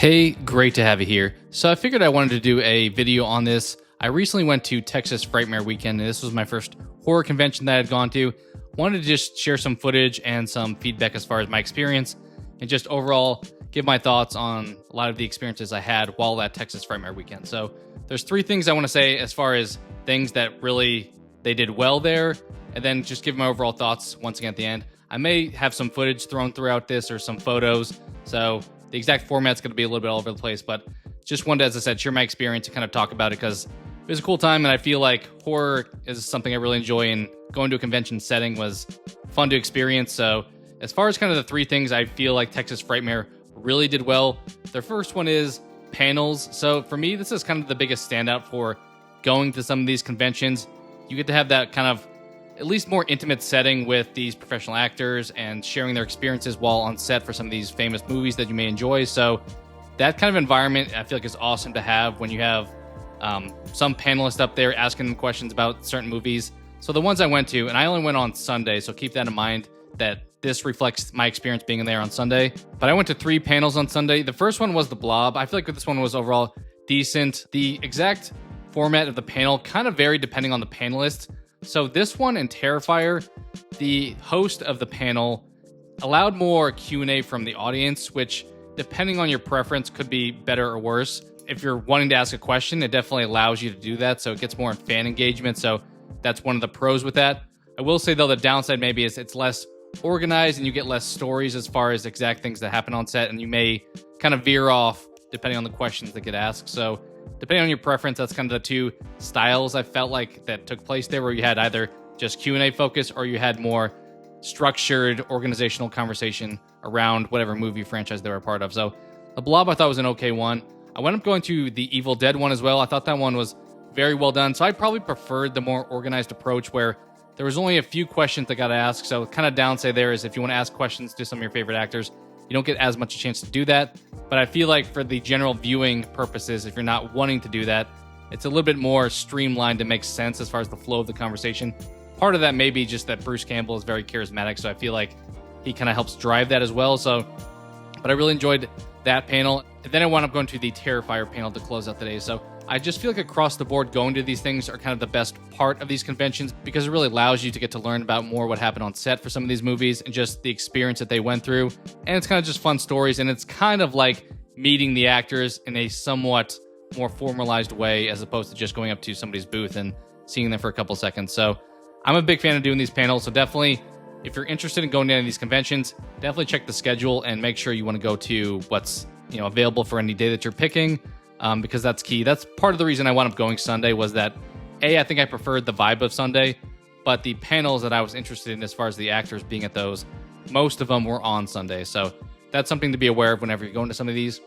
Hey, great to have you here. So I figured I wanted to do a video on this. I recently went to Texas Frightmare Weekend, and this was my first horror convention that I had gone to. Wanted to just share some footage and some feedback as far as my experience, and just overall give my thoughts on a lot of the experiences I had while at Texas Frightmare Weekend. So there's three things I want to say as far as things that really they did well there, and then just give my overall thoughts once again at the end. I may have some footage thrown throughout this or some photos, so the exact format's going to be a little bit all over the place, but just wanted to, as I said, share my experience and kind of talk about it because it was a cool time, and I feel like horror is something I really enjoy, and going to a convention setting was fun to experience. So as far as kind of the three things I feel like Texas Frightmare really did well, their first one is panels. So for me, this is kind of the biggest standout for going to some of these conventions. You get to have that kind of at least more intimate setting with these professional actors and sharing their experiences while on set for some of these famous movies that you may enjoy. So that kind of environment I feel like is awesome to have when you have some panelists up there asking them questions about certain movies. So the ones I went to, and I only went on Sunday, so keep that in mind that this reflects my experience being there on Sunday. But I went to 3 panels on Sunday. The first one was The Blob. I feel like this one was overall decent. The exact format of the panel kind of varied depending on the panelist. So this one in Terrifier, the host of the panel allowed more Q&A from the audience, which depending on your preference could be better or worse. If you're wanting to ask a question, it definitely allows you to do that, so it gets more fan engagement. So that's one of the pros with that. I will say though, the downside maybe is it's less organized and you get less stories as far as exact things that happen on set, and you may kind of veer off depending on the questions that get asked. So depending on your preference, that's kind of the two styles I felt like that took place there, where you had either just Q&A focus or you had more structured organizational conversation around whatever movie franchise they were a part of. So The Blob I thought was an okay one. I went up going to the Evil Dead one as well. I thought that one was very well done. So I probably preferred the more organized approach where there was only a few questions that got asked. So kind of downside there is if you want to ask questions to some of your favorite actors, you don't get as much a chance to do that. But I feel like for the general viewing purposes, if you're not wanting to do that, it's a little bit more streamlined and makes sense as far as the flow of the conversation. Part of that may be just that Bruce Campbell is very charismatic, so I feel like he kind of helps drive that as well. So, but I really enjoyed that panel. And then I wound up going to the Terrifier panel to close out the day. So I just feel like across the board, going to these things are kind of the best part of these conventions because it really allows you to get to learn about more what happened on set for some of these movies and just the experience that they went through. And it's kind of just fun stories, and it's kind of like meeting the actors in a somewhat more formalized way as opposed to just going up to somebody's booth and seeing them for a couple seconds. So I'm a big fan of doing these panels. So definitely, if you're interested in going to any of these conventions, definitely check the schedule and make sure you want to go to what's available for any day that you're picking. Because that's key. That's part of the reason I wound up going Sunday was that, I think I preferred the vibe of Sunday, but the panels that I was interested in as far as the actors being at those, most of them were on Sunday. So that's something to be aware of whenever you're going to some of these.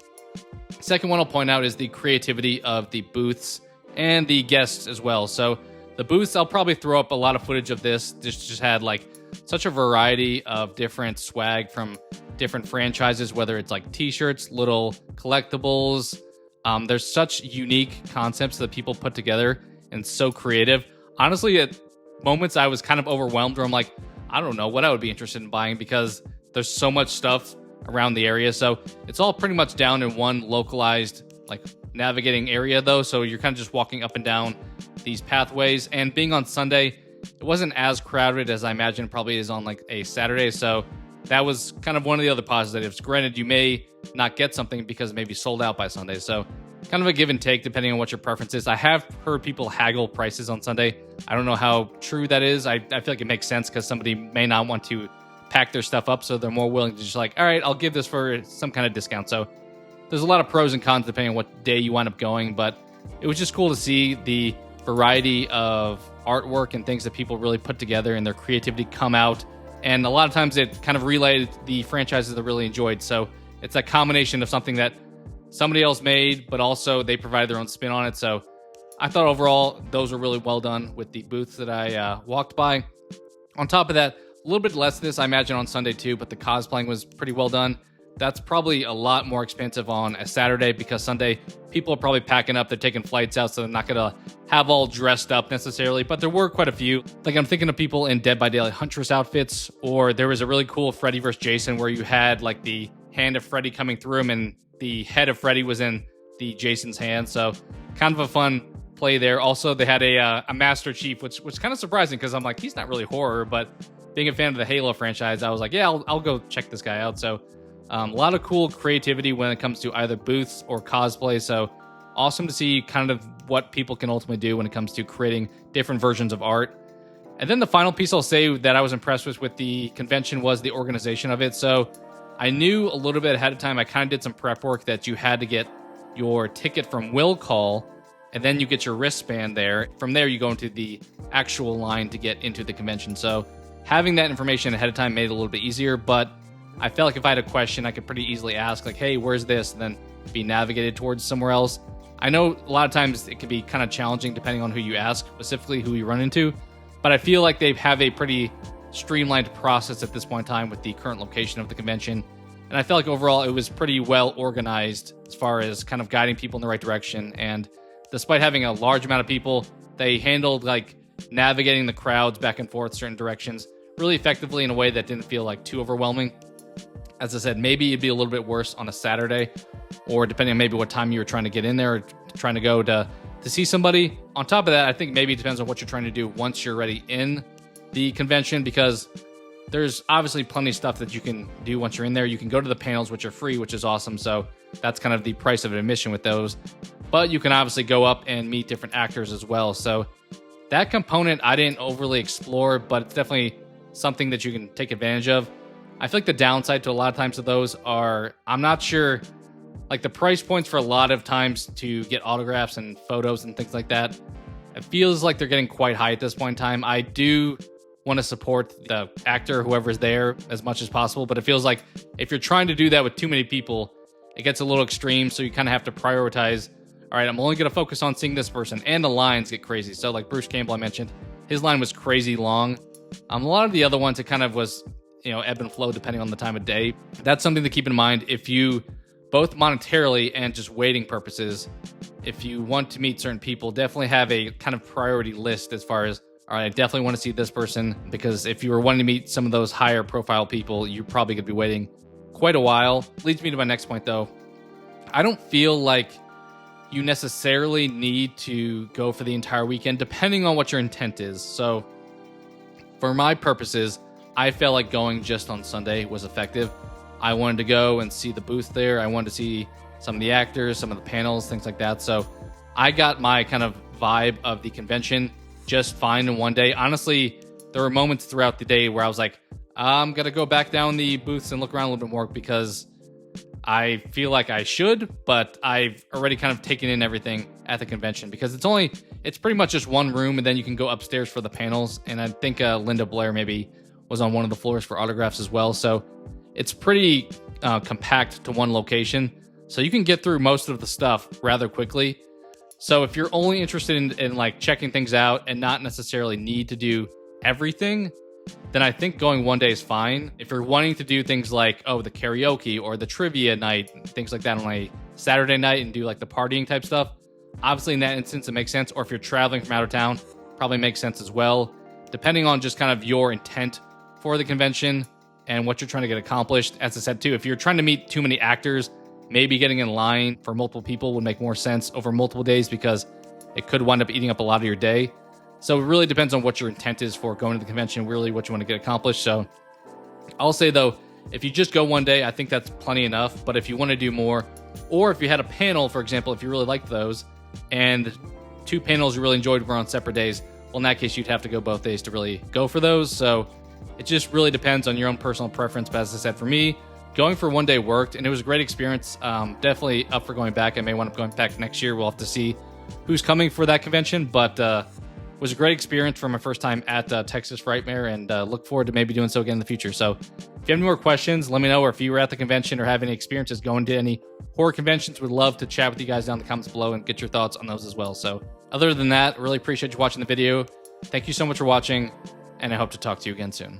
Second one I'll point out is the creativity of the booths and the guests as well. So the booths, I'll probably throw up a lot of footage of this. Just had like such a variety of different swag from different franchises, whether it's like t-shirts, little collectibles. There's such unique concepts that people put together and so creative. Honestly, at moments I was kind of overwhelmed where I'm like, I don't know what I would be interested in buying because there's so much stuff around the area. So it's all pretty much down in one localized like navigating area though. So you're kind of just walking up and down these pathways, and being on Sunday, it wasn't as crowded as I imagine it probably is on like a Saturday. So that was kind of one of the other positives. Granted, you may not get something because it may be sold out by Sunday. So kind of a give and take depending on what your preference is. I have heard people haggle prices on Sunday. I don't know how true that is. I feel like it makes sense because somebody may not want to pack their stuff up, so they're more willing to just like, all right, I'll give this for some kind of discount. So there's a lot of pros and cons depending on what day you wind up going, but it was just cool to see the variety of artwork and things that people really put together and their creativity come out. And a lot of times it kind of relayed the franchises that I really enjoyed. So it's a combination of something that somebody else made, but also they provided their own spin on it. So I thought overall, those were really well done with the booths that I walked by. On top of that, a little bit less of this, I imagine, on Sunday too, but the cosplaying was pretty well done. That's probably a lot more expensive on a Saturday because Sunday, people are probably packing up. They're taking flights out, so they're not going to have all dressed up necessarily. But there were quite a few. Like I'm thinking of people in Dead by Daylight Huntress outfits, or there was a really cool Freddy vs. Jason where you had like the hand of Freddy coming through him, and the head of Freddy was in the Jason's hand. So kind of a fun play there. Also, they had a Master Chief, which was kind of surprising because I'm like, he's not really horror, but being a fan of the Halo franchise, I was like, yeah, I'll go check this guy out. So a lot of cool creativity when it comes to either booths or cosplay. So awesome to see kind of what people can ultimately do when it comes to creating different versions of art. And then the final piece I'll say that I was impressed with the convention was the organization of it. So I knew a little bit ahead of time, I kind of did some prep work, that you had to get your ticket from Will Call, and then you get your wristband there. From there, you go into the actual line to get into the convention. So having that information ahead of time made it a little bit easier, but I felt like if I had a question, I could pretty easily ask, like, hey, where's this? And then be navigated towards somewhere else. I know a lot of times it can be kind of challenging depending on who you ask, specifically who you run into, but I feel like they have a pretty streamlined process at this point in time with the current location of the convention. And I felt like overall it was pretty well organized as far as kind of guiding people in the right direction. And despite having a large amount of people, they handled like navigating the crowds back and forth certain directions really effectively in a way that didn't feel like too overwhelming. As I said, maybe it'd be a little bit worse on a Saturday, or depending on maybe what time you were trying to get in there or trying to go to see somebody. On top of that, I think maybe it depends on what you're trying to do once you're already in the convention, because there's obviously plenty of stuff that you can do once you're in there. You can go to the panels, which are free, which is awesome. So that's kind of the price of admission with those. But you can obviously go up and meet different actors as well. So that component I didn't overly explore, but it's definitely something that you can take advantage of. I feel like the downside to a lot of times of those are, I'm not sure, like the price points for a lot of times to get autographs and photos and things like that. It feels like they're getting quite high at this point in time. I do want to support the actor, whoever's there, as much as possible, but it feels like if you're trying to do that with too many people, it gets a little extreme. So you kind of have to prioritize. All right, I'm only going to focus on seeing this person, and the lines get crazy. So like Bruce Campbell I mentioned, his line was crazy long. A lot of the other ones, it kind of was, ebb and flow depending on the time of day. That's something to keep in mind if you, both monetarily and just waiting purposes, if you want to meet certain people, definitely have a kind of priority list as far as, all right, I definitely want to see this person, because if you were wanting to meet some of those higher profile people, you're probably going to be waiting quite a while. Leads me to my next point though. I don't feel like you necessarily need to go for the entire weekend, depending on what your intent is. So for my purposes, I felt like going just on Sunday was effective. I wanted to go and see the booth there. I wanted to see some of the actors, some of the panels, things like that. So I got my kind of vibe of the convention just fine in one day. Honestly, there were moments throughout the day where I was like, I'm going to go back down the booths and look around a little bit more, because I feel like I should, but I've already kind of taken in everything at the convention, because it's pretty much just one room, and then you can go upstairs for the panels. And I think Linda Blair maybe was on one of the floors for autographs as well. So it's pretty compact to one location. So you can get through most of the stuff rather quickly. So if you're only interested in like checking things out and not necessarily need to do everything, then I think going one day is fine. If you're wanting to do things like, the karaoke or the trivia night, things like that on a Saturday night, and do like the partying type stuff, obviously in that instance, it makes sense. Or if you're traveling from out of town, probably makes sense as well, depending on just kind of your intent for the convention and what you're trying to get accomplished. As I said too, if you're trying to meet too many actors, maybe getting in line for multiple people would make more sense over multiple days, because it could wind up eating up a lot of your day. So it really depends on what your intent is for going to the convention, really what you want to get accomplished. So I'll say though, if you just go one day, I think that's plenty enough. But if you want to do more, or if you had a panel, for example, if you really liked those, and two panels you really enjoyed were on separate days, well, in that case, you'd have to go both days to really go for those. So it just really depends on your own personal preference. But as I said, for me, going for one day worked, and it was a great experience. Definitely up for going back. I may wind up going back next year. We'll have to see who's coming for that convention, but it was a great experience for my first time at Texas Frightmare, and look forward to maybe doing so again in the future. So if you have any more questions, let me know. Or if you were at the convention or have any experiences going to any horror conventions, would love to chat with you guys down in the comments below and get your thoughts on those as well. So other than that, really appreciate you watching the video. Thank you so much for watching, and I hope to talk to you again soon.